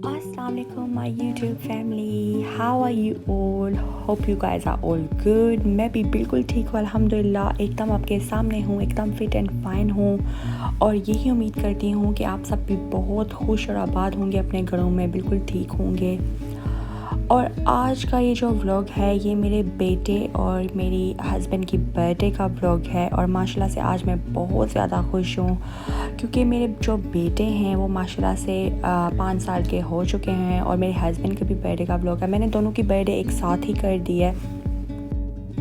Assalamualaikum my YouTube family, how are you all? Hope you guys are all good. मैं भी बिल्कुल ठीक हूँ अल्हम्दुलिल्लाह, एकदम आपके सामने हूँ, एकदम फिट एंड फाइन हूँ और यही उम्मीद करती हूँ कि आप सब भी बहुत खुश और आबाद होंगे, अपने घरों में बिल्कुल ठीक होंगे। और आज का ये जो व्लॉग है ये मेरे बेटे और मेरी हस्बैंड की बर्थडे का व्लॉग है और माशाल्लाह से आज मैं बहुत ज़्यादा खुश हूँ क्योंकि मेरे जो बेटे हैं वो माशाल्लाह से 5 साल के हो चुके हैं और मेरे हस्बैंड के भी बर्थडे का व्लॉग है। मैंने दोनों की बर्थडे एक साथ ही कर दी है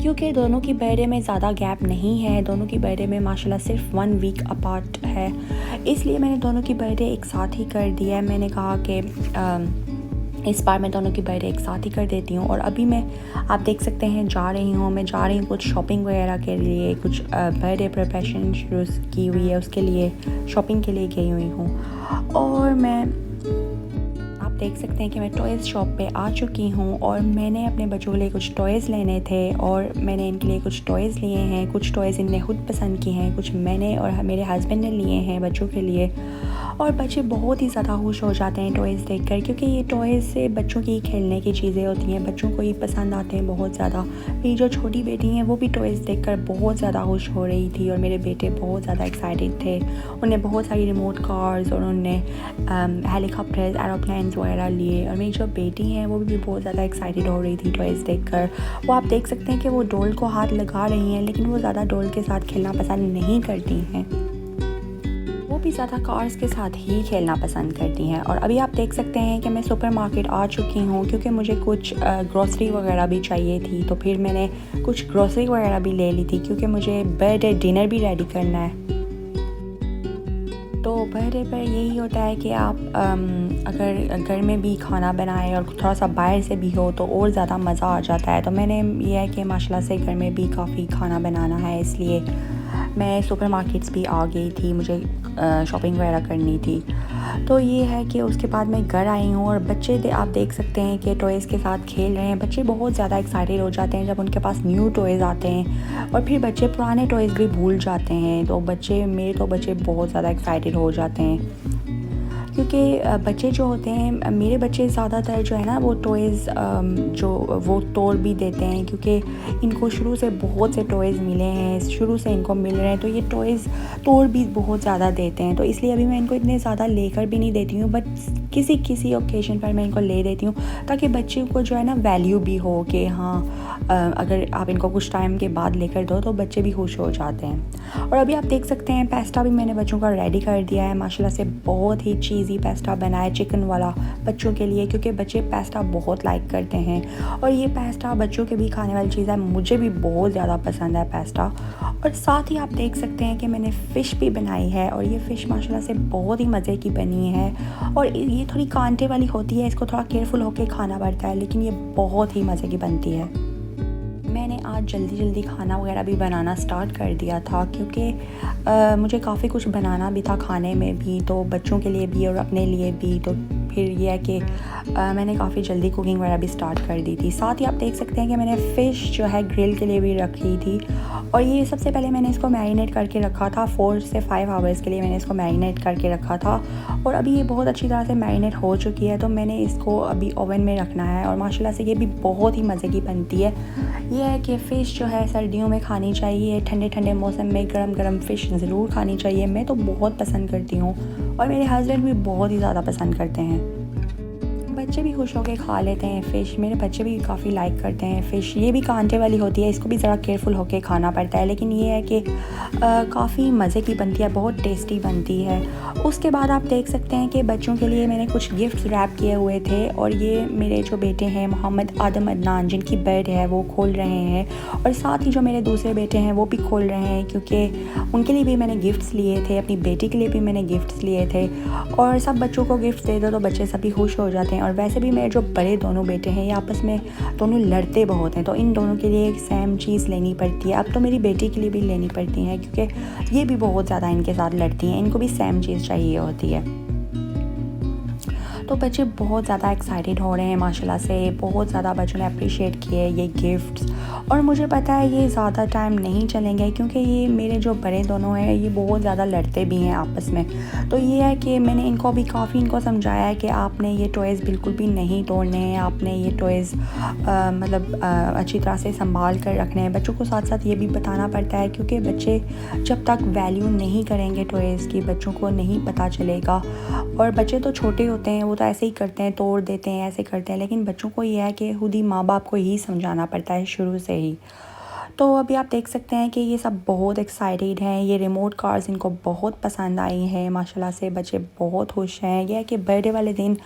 क्योंकि दोनों की बर्थडे में ज़्यादा गैप नहीं है, दोनों की बर्थडे में माशाल्लाह सिर्फ 1 वीक अपार्ट है, इसलिए मैंने दोनों की बर्थडे एक साथ ही कर दिया है। मैंने कहा कि इस बार मैं दोनों की बर्थडे एक साथ ही कर देती हूँ। और अभी मैं आप देख सकते हैं जा रही हूँ कुछ शॉपिंग वगैरह के लिए, कुछ बर्थडे प्रिपरेशन शुरू की हुई है, उसके लिए शॉपिंग के लिए गई हुई हूँ। और मैं आप देख सकते हैं कि मैं टॉयज़ शॉप पे आ चुकी हूँ और मैंने अपने बच्चों के लिए कुछ टॉयज़ लेने थे और मैंने इनके लिए कुछ टॉयज़ लिए हैं। कुछ टॉयज़ इनने खुद पसंद की हैं, कुछ मैंने और मेरे हस्बैंड ने लिए हैं बच्चों के लिए। और बच्चे बहुत ही ज़्यादा खुश हो जाते हैं टॉयज़ देखकर क्योंकि ये टॉयज़ से बच्चों की खेलने की चीज़ें होती हैं, बच्चों को ही पसंद आते हैं बहुत ज़्यादा। मेरी जो छोटी बेटी हैं वो भी टॉयज़ देखकर बहुत ज़्यादा खुश हो रही थी और मेरे बेटे बहुत ज़्यादा एक्साइटेड थे। उन्हें बहुत सारी रिमोट कार्स और उन्होंने हेलीकॉप्टर्स, एरोप्लेन्स वगैरह लिए और मेरी जो बेटी हैं वो भी बहुत ज़्यादा एक्साइटेड हो रही थी टॉयज़ देखकर। वो आप देख सकते हैं कि वो डॉल को हाथ लगा रही हैं लेकिन वो ज़्यादा डॉल के साथ खेलना पसंद नहीं करती हैं, वो भी ज़्यादा कार्स के साथ ही खेलना पसंद करती हैं। और अभी आप देख सकते हैं कि मैं सुपरमार्केट आ चुकी हूँ क्योंकि मुझे कुछ ग्रॉसरी वगैरह भी चाहिए थी, तो फिर मैंने कुछ ग्रॉसरी वगैरह भी ले ली थी क्योंकि मुझे बर्थडे डिनर भी रेडी करना है। तो बर्थडे पर यही होता है कि आप अगर घर में भी खाना बनाएं और थोड़ा सा बाहर से भी हो तो और ज़्यादा मज़ा आ जाता है। तो मैंने ये है कि माशाल्लाह से घर में भी काफ़ी खाना बनाना है, इसलिए मैं सुपरमार्केट्स भी आ गई थी, मुझे शॉपिंग वगैरह करनी थी। तो ये है कि उसके बाद मैं घर आई हूँ और बच्चे आप देख सकते हैं कि टॉयज़ के साथ खेल रहे हैं। बच्चे बहुत ज़्यादा एक्साइटेड हो जाते हैं जब उनके पास न्यू टॉयज़ आते हैं और फिर बच्चे पुराने टॉयज़ भी भूल जाते हैं। तो मेरे बच्चे बहुत ज़्यादा एक्साइटेड हो जाते हैं क्योंकि बच्चे जो होते हैं, मेरे बच्चे ज़्यादातर जो है ना वो टॉयज़ जो वो तोड़ भी देते हैं क्योंकि इनको शुरू से बहुत से टॉयज़ मिले हैं, शुरू से इनको मिल रहे हैं, तो ये टॉयज़ तोड़ भी बहुत ज़्यादा देते हैं। तो इसलिए अभी मैं इनको इतने ज़्यादा लेकर भी नहीं देती हूँ, बट किसी ओकेजन पर मैं इनको ले देती हूँ ताकि बच्चे को जो है ना वैल्यू भी हो कि हाँ अगर आप इनको कुछ टाइम के बाद लेकर दो तो बच्चे भी खुश हो जाते हैं। और अभी आप देख सकते हैं पेस्टा भी मैंने बच्चों का रेडी कर दिया है, माशाल्लाह से बहुत ही चीज़ी पेस्टा बना है चिकन वाला बच्चों के लिए क्योंकि बच्चे पेस्टा बहुत लाइक करते हैं और ये पेस्टा बच्चों के भी खाने वाली चीज़ है, मुझे भी बहुत ज़्यादा पसंद है पेस्टा। और साथ ही आप देख सकते हैं कि मैंने फ़िश भी बनाई है और ये फ़िश माशाल्लाह से बहुत ही मज़े की बनी है और ये थोड़ी कांटे वाली होती है, इसको थोड़ा केयरफुल होकर खाना पड़ता है, लेकिन ये बहुत ही मज़े की बनती है। मैंने आज जल्दी खाना वगैरह भी बनाना स्टार्ट कर दिया था क्योंकि मुझे काफ़ी कुछ बनाना भी था खाने में भी, तो बच्चों के लिए भी और अपने लिए भी। तो फिर ये है कि मैंने काफ़ी जल्दी कुकिंग वगैरह भी स्टार्ट कर दी थी। साथ ही आप देख सकते हैं कि मैंने फ़िश जो है ग्रिल के लिए भी रखी थी और ये सबसे पहले मैंने इसको मैरिनेट करके रखा था 4 से 5 आवर्स के लिए मैंने इसको मैरिनेट करके रखा था और अभी ये बहुत अच्छी तरह से मैरिनेट हो चुकी है। तो मैंने इसको अभी ओवन में रखना है और माशाल्लाह से ये भी बहुत ही मज़े की बनती है। ये है कि फ़िश जो है सर्दियों में खानी चाहिए, ठंडे मौसम में गरम फ़िश ज़रूर खानी चाहिए। मैं तो बहुत पसंद करती हूँ और मेरे हस्बैंड भी बहुत ही ज़्यादा पसंद करते हैं। बच्चे भी खुश होकर खा लेते हैं फ़िश, मेरे बच्चे भी काफ़ी लाइक करते हैं फ़िश। ये भी कांटे वाली होती है, इसको भी ज़रा केयरफुल होकर खाना पड़ता है, लेकिन ये है कि काफ़ी मज़े की बनती है, बहुत टेस्टी बनती है। उसके बाद आप देख सकते हैं कि बच्चों के लिए मैंने कुछ गिफ्ट्स रैप किए हुए थे और ये मेरे जो बेटे हैं मोहम्मद आदम अदनान जिनकी बर्थडे है वो खोल रहे हैं और साथ ही जो मेरे दूसरे बेटे हैं वो भी खोल रहे हैं क्योंकि उनके लिए भी मैंने गिफ्ट्स लिए थे, अपनी बेटी के लिए भी मैंने गिफ्ट्स लिए थे। और सब बच्चों को गिफ्ट्स दे दो तो बच्चे सभी खुश हो जाते हैं। और वैसे भी मेरे जो बड़े दोनों बेटे हैं ये आपस में दोनों लड़ते बहुत हैं, तो इन दोनों के लिए एक सेम चीज़ लेनी पड़ती है। अब तो मेरी बेटी के लिए भी लेनी पड़ती है क्योंकि ये भी बहुत ज़्यादा इनके साथ लड़ती हैं, इनको भी सेम चीज़ चाहिए होती है। तो बच्चे बहुत ज़्यादा एक्साइटेड हो रहे हैं माशाल्लाह से, बहुत ज़्यादा बच्चों ने अप्रिशिएट किए ये गिफ्ट्स। और मुझे पता है ये ज़्यादा टाइम नहीं चलेंगे, क्योंकि ये मेरे जो बड़े दोनों हैं ये बहुत ज़्यादा लड़ते भी हैं आपस में। तो ये है कि मैंने इनको भी काफ़ी समझाया है कि आपने ये टॉयज़ बिल्कुल भी नहीं तोड़ने हैं, आपने ये टॉयज़ अच्छी तरह से संभाल कर रखने हैं। बच्चों को साथ साथ ये भी बताना पड़ता है, क्योंकि बच्चे जब तक वैल्यू नहीं करेंगे टॉयज़ की, बच्चों को नहीं पता चलेगा। और बच्चे तो छोटे होते हैं, वो तो ऐसे ही करते हैं, तोड़ देते हैं, ऐसे करते हैं, लेकिन बच्चों को ये है कि खुद ही माँ बाप को ही समझाना पड़ता है शुरू से ही। तो अभी आप देख सकते हैं कि ये सब बहुत एक्साइटेड हैं, ये रिमोट कार्स इनको बहुत पसंद आई हैं माशाल्लाह से, बच्चे बहुत खुश हैं। यह है कि बर्थडे वाले दिन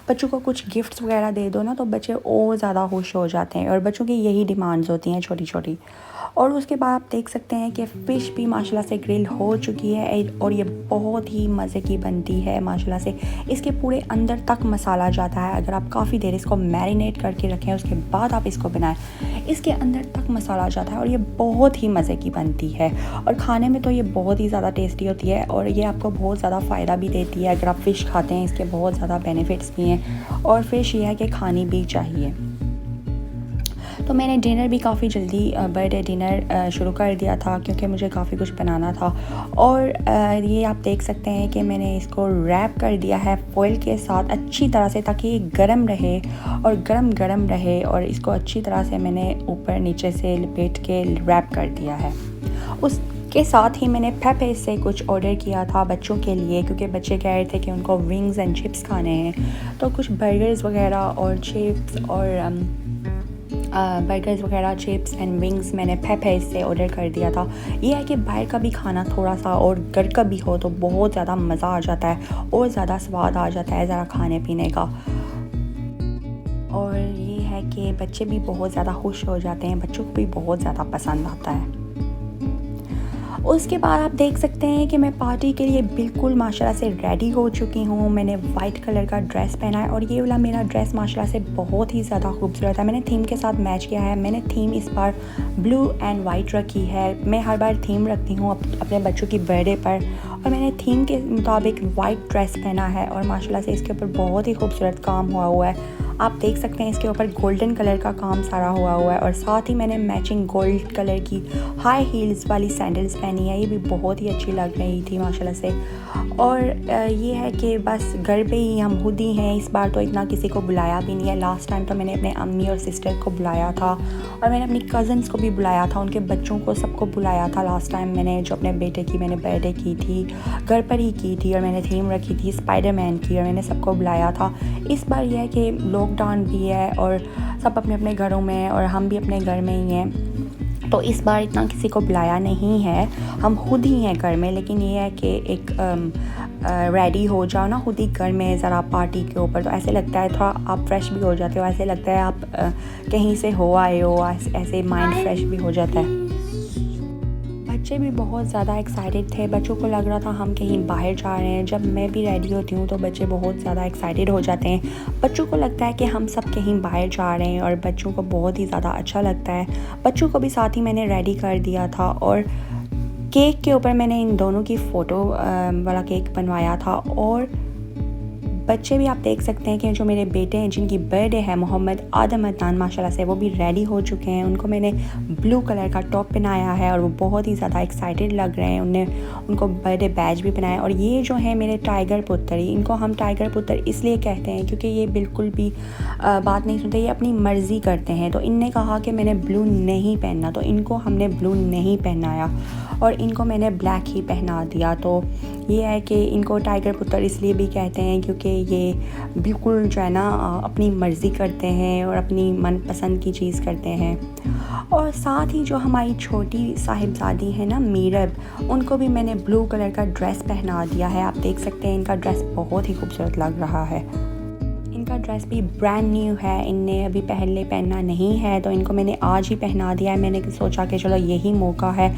बच्चों को कुछ गिफ्ट्स वगैरह दे दो ना, तो बच्चे और ज़्यादा खुश हो जाते हैं, और बच्चों की यही डिमांड्स होती हैं छोटी छोटी। और उसके बाद आप देख सकते हैं कि फ़िश भी माशाल्लाह से ग्रिल हो चुकी है, और ये बहुत ही मज़े की बनती है माशाल्लाह से। इसके पूरे अंदर तक मसाला जाता है, अगर आप काफ़ी देर इसको मैरिनेट करके रखें उसके बाद आप इसको बनाएं, इसके अंदर तक मसाला जाता है, और ये बहुत ही मज़े की बनती है। और खाने में तो ये बहुत ही ज़्यादा टेस्टी होती है, और ये आपको बहुत ज़्यादा फ़ायदा भी देती है। अगर आप फ़िश खाते हैं इसके बहुत ज़्यादा बेनिफिट्स भी हैं, और फ़िश ये है कि खानी भी चाहिए। तो मैंने डिनर भी काफ़ी जल्दी बर्थडे डिनर शुरू कर दिया था, क्योंकि मुझे काफ़ी कुछ बनाना था। और ये आप देख सकते हैं कि मैंने इसको रैप कर दिया है फॉइल के साथ अच्छी तरह से, ताकि ये गर्म रहे और गरम रहे। और इसको अच्छी तरह से मैंने ऊपर नीचे से लपेट के रैप कर दिया है। उसके साथ ही मैंने पेपे से कुछ ऑर्डर किया था बच्चों के लिए, क्योंकि बच्चे कह रहे थे कि उनको विंग्स एंड चिप्स खाने हैं। तो कुछ बर्गर्स वगैरह और चिप्स और बर्गर्स वगैरह, चिप्स एंड विंग्स मैंने पेपे से ऑर्डर कर दिया था। ये है कि बाहर का भी खाना थोड़ा सा और घर का भी हो तो बहुत ज़्यादा मज़ा आ जाता है, और ज़्यादा स्वाद आ जाता है ज़रा खाने पीने का। और ये है कि बच्चे भी बहुत ज़्यादा खुश हो जाते हैं, बच्चों को भी बहुत ज़्यादा पसंद आता है। उसके बाद आप देख सकते हैं कि मैं पार्टी के लिए बिल्कुल माशाल्लाह से रेडी हो चुकी हूँ। मैंने वाइट कलर का ड्रेस पहना है, और ये वाला मेरा ड्रेस माशाल्लाह से बहुत ही ज़्यादा खूबसूरत है। मैंने थीम के साथ मैच किया है। मैंने थीम इस बार ब्लू एंड वाइट रखी है। मैं हर बार थीम रखती हूँ अपने बच्चों की बर्थडे पर, और मैंने थीम के मुताबिक वाइट ड्रेस पहना है, और माशाल्लाह से इसके ऊपर बहुत ही खूबसूरत काम हुआ है। आप देख सकते हैं इसके ऊपर गोल्डन कलर का काम सारा हुआ है, और साथ ही मैंने मैचिंग गोल्ड कलर की हाई हील्स वाली सैंडल्स पहनी है। ये भी बहुत ही अच्छी लग रही थी माशाल्लाह से। और ये है कि बस घर पे ही हम खुद ही हैं इस बार, तो इतना किसी को बुलाया भी नहीं है। लास्ट टाइम तो मैंने अपने अम्मी और सिस्टर को बुलाया था, और मैंने अपनी कज़न्स को भी बुलाया था, उनके बच्चों को सबको बुलाया था। लास्ट टाइम मैंने जो अपने बेटे की मैंने बर्थडे की थी घर पर ही की थी, और मैंने थीम रखी थी स्पाइडरमैन की, और मैंने सबको बुलाया था। इस बार यह है कि लॉकडाउन भी है और सब अपने अपने घरों में हैं, और हम भी अपने घर में ही हैं, तो इस बार इतना किसी को बुलाया नहीं है, हम खुद ही हैं घर में। लेकिन ये है कि एक रेडी हो जाओ ना खुद ही घर में ज़रा पार्टी के ऊपर, तो ऐसे लगता है थोड़ा आप फ्रेश भी हो जाते हो, ऐसे लगता है आप कहीं से हो आए हो, ऐसे माइंड फ्रेश भी हो जाता है। बच्चे भी बहुत ज़्यादा एक्साइटेड थे, बच्चों को लग रहा था हम कहीं बाहर जा रहे हैं। जब मैं भी रेडी होती हूँ तो बच्चे बहुत ज़्यादा एक्साइटेड हो जाते हैं, बच्चों को लगता है कि हम सब कहीं बाहर जा रहे हैं, और बच्चों को बहुत ही ज़्यादा अच्छा लगता है। बच्चों को भी साथ ही मैंने रेडी कर दिया था, और केक के ऊपर मैंने इन दोनों की फ़ोटो वाला केक बनवाया था। और बच्चे भी आप देख सकते हैं कि जो मेरे बेटे हैं जिनकी बर्थडे है मोहम्मद आदम अदनान माशाल्लाह से, वो भी रेडी हो चुके हैं। उनको मैंने ब्लू कलर का टॉप पहनाया है, और वो बहुत ही ज़्यादा एक्साइटेड लग रहे हैं। उनको बर्थडे बैज भी पहनाया। और ये जो है मेरे टाइगर पुत्र, इनको हम टाइगर पुत्र इसलिए कहते हैं क्योंकि ये बिल्कुल भी बात नहीं सुनते, ये अपनी मर्ज़ी करते हैं। तो इनने कहा कि मैंने ब्लू नहीं पहनना, तो इनको हमने ब्लू नहीं पहनाया, और इनको मैंने ब्लैक ही पहना दिया। तो ये है कि इनको टाइगर पुत्र इसलिए भी कहते हैं क्योंकि ये बिल्कुल जो है ना अपनी मर्ज़ी करते हैं और अपनी मनपसंद की चीज़ करते हैं। और साथ ही जो हमारी छोटी साहिबजादी है ना मीरब, उनको भी मैंने ब्लू कलर का ड्रेस पहना दिया है। आप देख सकते हैं इनका ड्रेस बहुत ही खूबसूरत लग रहा है। इनका ड्रेस भी ब्रांड न्यू है, इनने अभी पहले पहनना नहीं है, तो इनको मैंने आज ही पहना दिया है। मैंने सोचा कि चलो यही मौका है।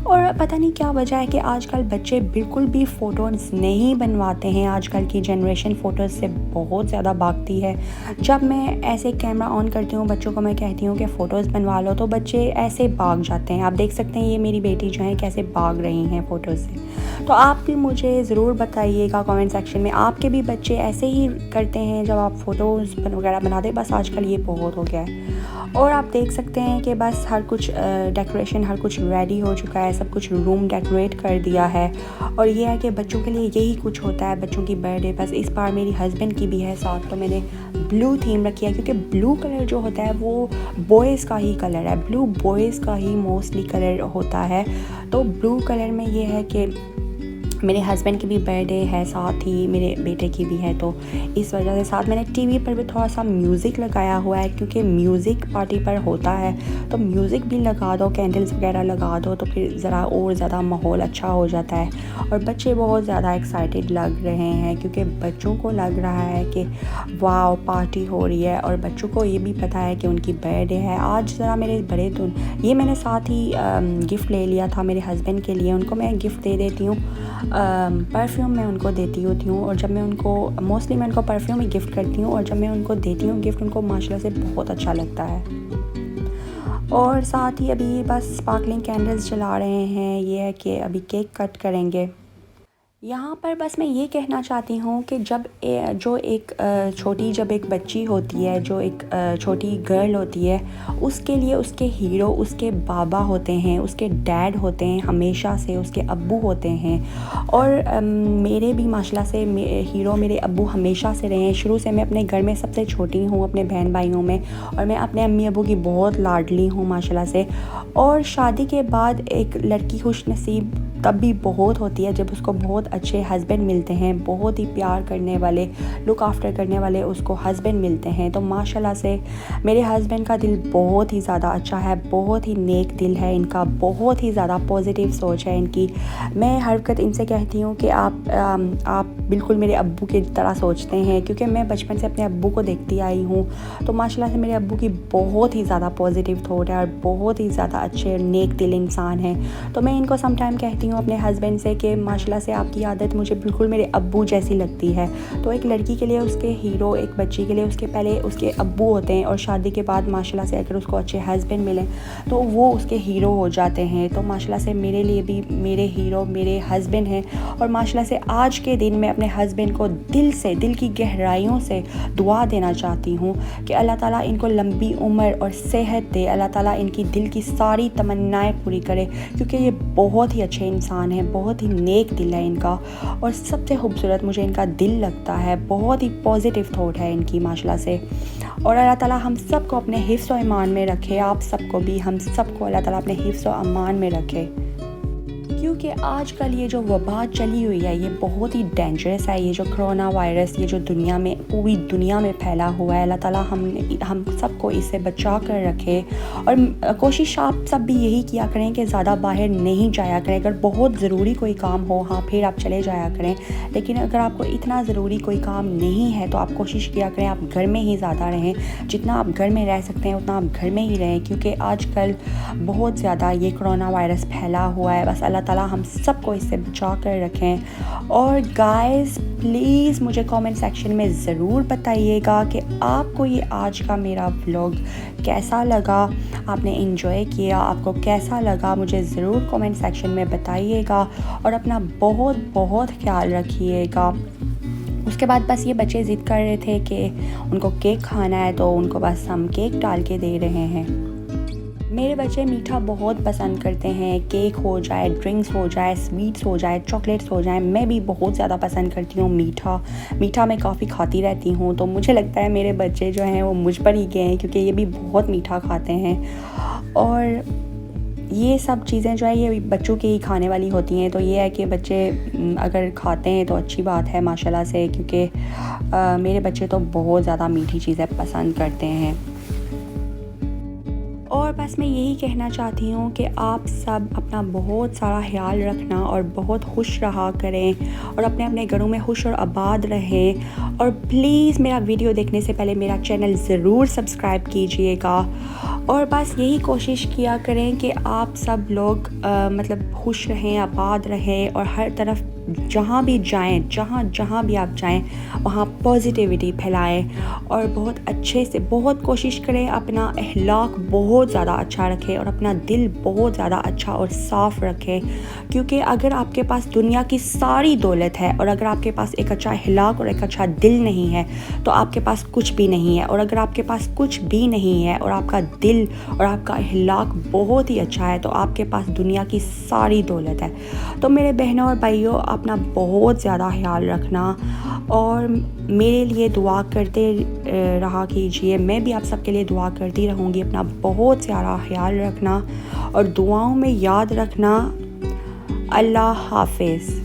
और पता नहीं क्या वजह है कि आजकल बच्चे बिल्कुल भी फ़ोटोज़ नहीं बनवाते हैं। आजकल की जनरेशन फ़ोटोज़ से बहुत ज़्यादा भागती है। जब मैं ऐसे कैमरा ऑन करती हूँ, बच्चों को मैं कहती हूँ कि फ़ोटोज़ बनवा लो, तो बच्चे ऐसे भाग जाते हैं। आप देख सकते हैं ये मेरी बेटी जो है कैसे भाग रही हैं फ़ोटोज़ से। तो आप भी मुझे ज़रूर बताइएगा कमेंट सेक्शन में, आपके भी बच्चे ऐसे ही करते हैं जब आप फ़ोटोज़ वगैरह बनाते? बस आजकल ये बहुत हो गया है। और आप देख सकते हैं कि बस हर कुछ डेकोरेशन, हर कुछ रेडी हो चुका है, सब कुछ रूम डेकोरेट कर दिया है। और ये है कि बच्चों के लिए यही कुछ होता है, बच्चों की बर्थडे। बस इस बार मेरी हस्बैंड की भी है साथ, तो मैंने ब्लू थीम रखी है, क्योंकि ब्लू कलर जो होता है वो बॉयज़ का ही कलर है। ब्लू बॉयज़ का ही मोस्टली कलर होता है। तो ब्लू कलर में ये है कि मेरे हस्बैंड की भी बर्थडे है, साथ ही मेरे बेटे की भी है, तो इस वजह से साथ मैंने टीवी पर भी थोड़ा सा म्यूज़िक लगाया हुआ है, क्योंकि म्यूज़िक पार्टी पर होता है तो म्यूज़िक भी लगा दो, कैंडल्स वगैरह लगा दो, तो फिर ज़रा और ज़्यादा माहौल अच्छा हो जाता है। और बच्चे बहुत ज़्यादा एक्साइटेड लग रहे हैं, क्योंकि बच्चों को लग रहा है कि वाओ पार्टी हो रही है, और बच्चों को ये भी पता है कि उनकी बर्थडे है आज। ज़रा मेरे बड़े तो ये मैंने साथ ही गिफ्ट ले लिया था मेरे हस्बैंड के लिए। उनको मैं गिफ्ट दे देती हूँ, परफ्यूम मैं उनको देती होती हूँ। और जब मैं उनको मोस्टली मैं उनको परफ्यूम ही गिफ्ट करती हूँ, और जब मैं उनको देती हूँ गिफ्ट, उनको माशाल्लाह से बहुत अच्छा लगता है। और साथ ही अभी बस स्पार्कलिंग कैंडल्स जला रहे हैं। ये है कि अभी केक कट करेंगे। यहाँ पर बस मैं ये कहना चाहती हूँ कि जब जब एक बच्ची होती है, जो एक छोटी गर्ल होती है, उसके लिए उसके हीरो उसके बाबा होते हैं, उसके डैड होते हैं, हमेशा से उसके अब्बू होते हैं। और मेरे भी माशाल्लाह से हीरो मेरे अब्बू हमेशा से रहे हैं। शुरू से मैं अपने घर में सबसे छोटी हूँ अपने बहन भाइयों में, और मैं अपने अम्मी अब्बू की बहुत लाडली हूँ माशाल्लाह से। और शादी के बाद एक लड़की खुशनसीब तब भी बहुत होती है जब उसको बहुत अच्छे हस्बैंड मिलते हैं, बहुत ही प्यार करने वाले, लुक आफ्टर करने वाले उसको हस्बैंड मिलते हैं। तो माशाल्लाह से मेरे हस्बैंड का दिल बहुत ही ज़्यादा अच्छा है, बहुत ही नेक दिल है इनका, बहुत ही ज़्यादा पॉजिटिव सोच है इनकी। मैं हर वक्त इनसे कहती हूँ कि आप बिल्कुल मेरे अब्बू की तरह सोचते हैं, क्योंकि मैं बचपन से अपने अब्बू को देखती आई हूँ। तो माशाल्लाह से मेरे अब्बू की बहुत ही ज़्यादा पॉजिटिव थॉट है, और बहुत ही ज़्यादा अच्छे नेक दिल इंसान हैं। तो मैं इनको समटाइम कहती हूँ अपने हस्बैंड से कि माशाल्लाह से आपकी आदत मुझे बिल्कुल मेरे अब्बू जैसी लगती है। तो एक लड़की के लिए उसके हीरो, एक बच्ची के लिए उसके पहले उसके अब्बू होते हैं, और शादी के बाद माशाल्लाह से अगर उसको अच्छे हस्बैंड मिलें तो वो उसके हीरो हो जाते हैं। तो माशाल्लाह से मेरे लिए भी मेरे हीरो मेरे हस्बैंड हैं। और माशाल्लाह से आज के दिन मैं अपने हस्बैंड को दिल से, दिल की गहराइयों से दुआ देना चाहती हूँ कि अल्लाह ताला इनको लंबी उम्र और सेहत दे, अल्लाह ताला इनकी दिल की सारी तमन्नाएं पूरी करे, क्योंकि ये बहुत ही अच्छे इंसान है, बहुत ही नेक दिल है इनका। और सबसे खूबसूरत मुझे इनका दिल लगता है, बहुत ही पॉजिटिव थॉट है इनकी माशाल्लाह से। और अल्लाह ताला हम सबको अपने हिफ्ज़ और ईमान में रखे, आप सबको भी, हम सबको अल्लाह ताला अपने हिफ्ज़ और अमान में रखे। क्योंकि आजकल ये जो वबा चली हुई है ये बहुत ही डेंजरस है। ये जो कोरोना वायरस, ये जो दुनिया में, पूरी दुनिया में फैला हुआ है, अल्लाह ताला हम सबको इससे बचा कर रखे। और कोशिश आप सब भी यही किया करें कि ज़्यादा बाहर नहीं जाया करें। अगर बहुत ज़रूरी कोई काम हो, हाँ फिर आप चले जाया करें, लेकिन अगर आपको इतना ज़रूरी कोई काम नहीं है तो आप कोशिश किया करें आप घर में ही ज़्यादा रहें। जितना आप घर में रह सकते हैं उतना आप घर में ही रहें, क्योंकि आजकल बहुत ज़्यादा ये कोरोना वायरस फैला हुआ है। बस अल्लाह ताला हम सबको इससे बचा कर रखें। और गाइस प्लीज़ मुझे कमेंट सेक्शन में ज़रूर बताइएगा कि आपको ये आज का मेरा व्लॉग कैसा लगा, आपने एंजॉय किया, आपको कैसा लगा, मुझे ज़रूर कमेंट सेक्शन में बताइएगा। और अपना बहुत बहुत ख्याल रखिएगा। उसके बाद बस ये बच्चे ज़िद कर रहे थे कि उनको केक खाना है, तो उनको बस हम केक डाल के दे रहे हैं। मेरे बच्चे मीठा बहुत पसंद करते हैं, केक हो जाए, ड्रिंक्स हो जाए, स्वीट्स हो जाए, चॉकलेट्स हो जाए। मैं भी बहुत ज़्यादा पसंद करती हूँ मीठा मैं काफ़ी खाती रहती हूँ। तो मुझे लगता है मेरे बच्चे जो हैं वो मुझ पर ही गए हैं, क्योंकि ये भी बहुत मीठा खाते हैं। और ये सब चीज़ें जो है ये बच्चों की ही खाने वाली होती हैं। तो ये है कि बच्चे अगर खाते हैं तो अच्छी बात है माशाल्लाह से, क्योंकि मेरे बच्चे तो बहुत ज़्यादा मीठी चीज़ें पसंद करते हैं। और और बस मैं यही कहना चाहती हूँ कि आप सब अपना बहुत सारा ख्याल रखना और बहुत खुश रहा करें और अपने अपने घरों में खुश और आबाद रहें। और प्लीज़ मेरा वीडियो देखने से पहले मेरा चैनल ज़रूर सब्सक्राइब कीजिएगा और बस यही कोशिश किया करें कि आप सब लोग मतलब खुश रहें, आबाद रहें और हर तरफ जहाँ भी जाएं, जहाँ भी आप जाएं वहाँ पॉजिटिविटी फैलाएं और बहुत अच्छे से बहुत कोशिश करें अपना अखलाक बहुत ज़्यादा अच्छा रखें और अपना दिल बहुत ज़्यादा अच्छा और साफ़ रखें। क्योंकि अगर आपके पास दुनिया की सारी दौलत है और अगर आपके पास एक अच्छा अखलाक और एक अच्छा दिल नहीं है तो आपके पास कुछ भी नहीं है। और अगर आपके पास कुछ भी नहीं है और आपका दिल और आपका अखलाक बहुत ही अच्छा है तो आपके पास दुनिया की सारी दौलत है। तो मेरे बहनों और भाइयों, अपना बहुत ज़्यादा ख्याल रखना और मेरे लिए दुआ करते रहा कीजिए। मैं भी आप सबके लिए दुआ करती रहूँगी। अपना बहुत सारा ख्याल रखना और दुआओं में याद रखना। अल्लाह हाफिज़।